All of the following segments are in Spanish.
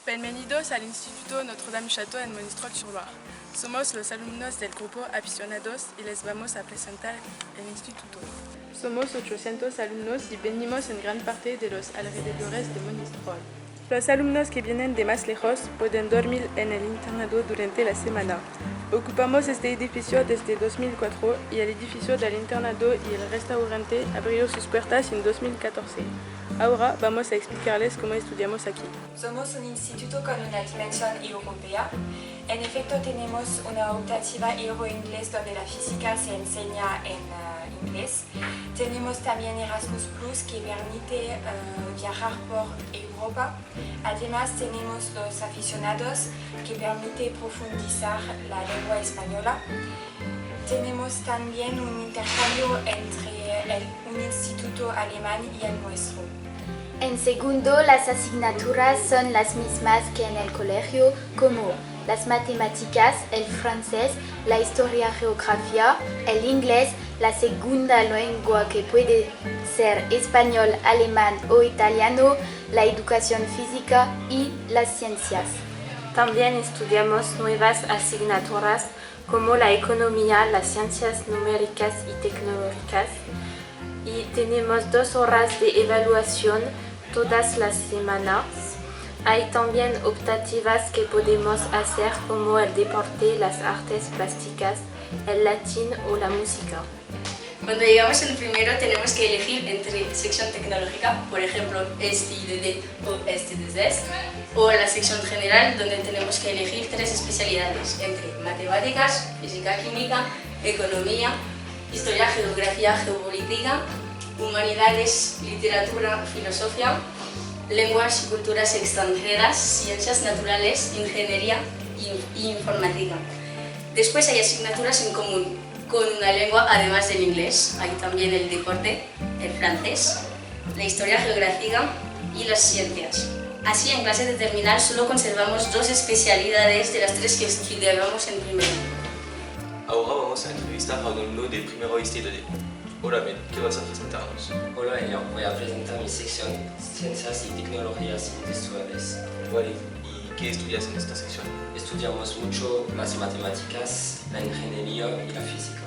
Bienvenidos al Instituto Notre-Dame-Château en Monistrol-sur-Loire. Somos los alumnos del grupo Aficionados y les vamos a presentar el instituto. Somos 800 alumnos y venimos en gran parte de los alrededores de Monistrol. Los alumnos que vienen de más lejos pueden dormir en el internado durante la semana. Ocupamos este edificio desde 2004 y el edificio del internado y el restaurante abrió sus puertas en 2014. Ahora vamos a explicarles cómo estudiamos aquí. Somos un instituto con una dimensión europea. En efecto, tenemos una optativa euro-inglés donde la física se enseña en inglés. Tenemos también Erasmus Plus que permite viajar por Europa. Además, tenemos los aficionados que permite profundizar la lengua española. Tenemos también un intercambio entre un instituto alemán y el nuestro. En segundo, las asignaturas son las mismas que en el colegio, como las matemáticas, el francés, la historia, geografía, el inglés, la segunda lengua que puede ser español, alemán o italiano, la educación física y las ciencias. También estudiamos nuevas asignaturas como la economía, las ciencias numéricas y tecnológicas, y tenemos 2 horas de evaluación todas las semanas. Hay también optativas que podemos hacer como el deporte, las artes plásticas, el latín o la música. Cuando llegamos en primero tenemos que elegir entre sección tecnológica, por ejemplo STIDD o STDS, o la sección general donde tenemos que elegir 3 especialidades entre matemáticas, física, química, economía, historia, geografía, geopolítica, humanidades, literatura, filosofía, lenguas y culturas extranjeras, ciencias naturales, ingeniería y informática. Después hay asignaturas en común con una lengua además del inglés. Hay también el deporte, el francés, la historia geográfica y las ciencias. Así, en clase de terminal solo conservamos 2 especialidades de las 3 que estudiábamos en primero. Ahora vamos a entrevistar a un alumno de primero STDD. Hola, Ben, ¿qué vas a presentarnos? Hola, yo voy a presentar mi sección Ciencias y Tecnologías Industriales. Vale, ¿y qué estudias en esta sección? Estudiamos mucho las matemáticas, la ingeniería y la física.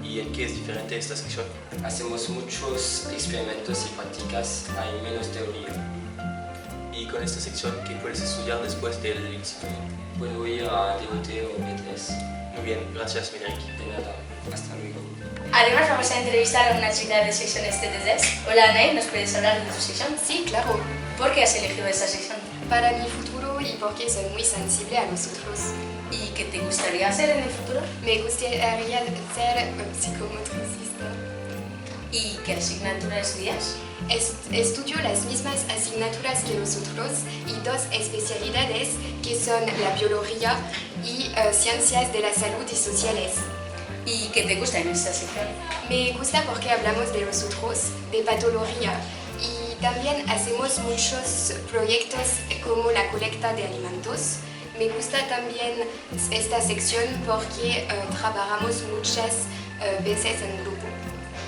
¿Y en qué es diferente esta sección? Hacemos muchos experimentos y prácticas, hay menos teoría. ¿Y con esta sección qué puedes estudiar después del instituto? Puedo ir a DOT o BTS. Muy bien, gracias, Médéric. De nada, hasta luego. Además vamos a entrevistar a una chica de sección STDS. Hola Anaí, ¿nos puedes hablar de tu sección? Sí, claro. ¿Por qué has elegido esta sección? Para mi futuro y porque soy muy sensible a nosotros. ¿Y qué te gustaría hacer en el futuro? Me gustaría ser psicomotricista. ¿Y qué asignatura estudias? Estudio las mismas asignaturas que vosotros y 2 especialidades que son la biología y ciencias de la salud y sociales. ¿Y qué te gusta en esta sección? Me gusta porque hablamos de nosotros, de patología, y también hacemos muchos proyectos como la colecta de alimentos. Me gusta también esta sección porque trabajamos muchas veces en grupo.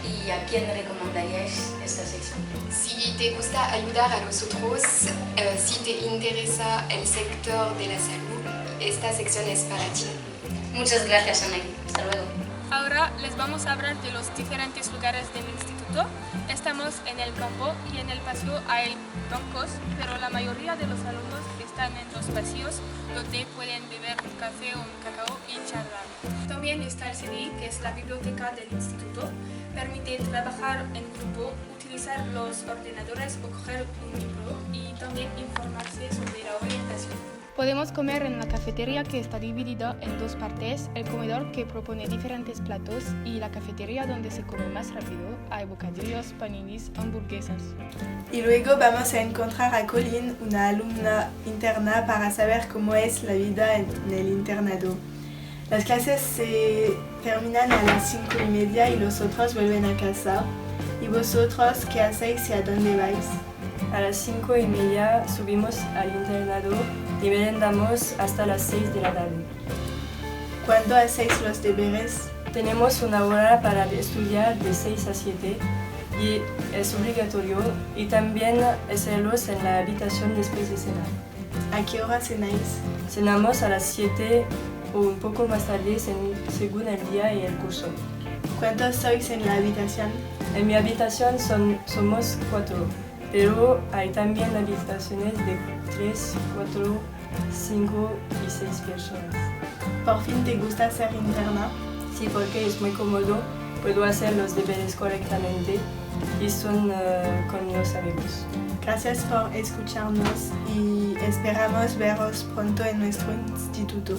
¿Y a quién recomendaríais esta sección? Si te gusta ayudar a nosotros, si te interesa el sector de la salud, esta sección es para ti. Muchas gracias, Anaí. Hasta luego. Ahora les vamos a hablar de los diferentes lugares del instituto. Estamos en el campo y en el patio hay bancos, pero la mayoría de los alumnos están en los pasillos donde pueden beber un café o un cacao y charlar. También está el CDI, que es la biblioteca del instituto. Permite trabajar en grupo, utilizar los ordenadores o coger un libro y también informarse sobre la orientación. Podemos comer en la cafetería que está dividida en 2 partes, el comedor que propone diferentes platos y la cafetería donde se come más rápido. Hay bocadillos, paninis, hamburguesas. Y luego vamos a encontrar a Colin, una alumna interna, para saber cómo es la vida en el internado. Las clases se terminan a las 5:30 y los otros vuelven a casa. ¿Y vosotros qué hacéis y a dónde vais? A las 5:30 subimos al internado y merendamos hasta las 6 de la tarde. ¿Cuándo hacéis los deberes? Tenemos una hora para estudiar de 6 a 7 y es obligatorio y también hacerlos en la habitación después de cenar. ¿A qué hora cenáis? Cenamos a las 7 o un poco más tarde según el día y el curso. ¿Cuántos sois en la habitación? En mi habitación somos 4, pero hay también habitaciones de 3, 4, 5 y 6 personas. ¿Por fin te gusta ser interna? Sí, porque es muy cómodo, puedo hacer los deberes correctamente y son con los amigos. Gracias por escucharnos y esperamos veros pronto en nuestro instituto.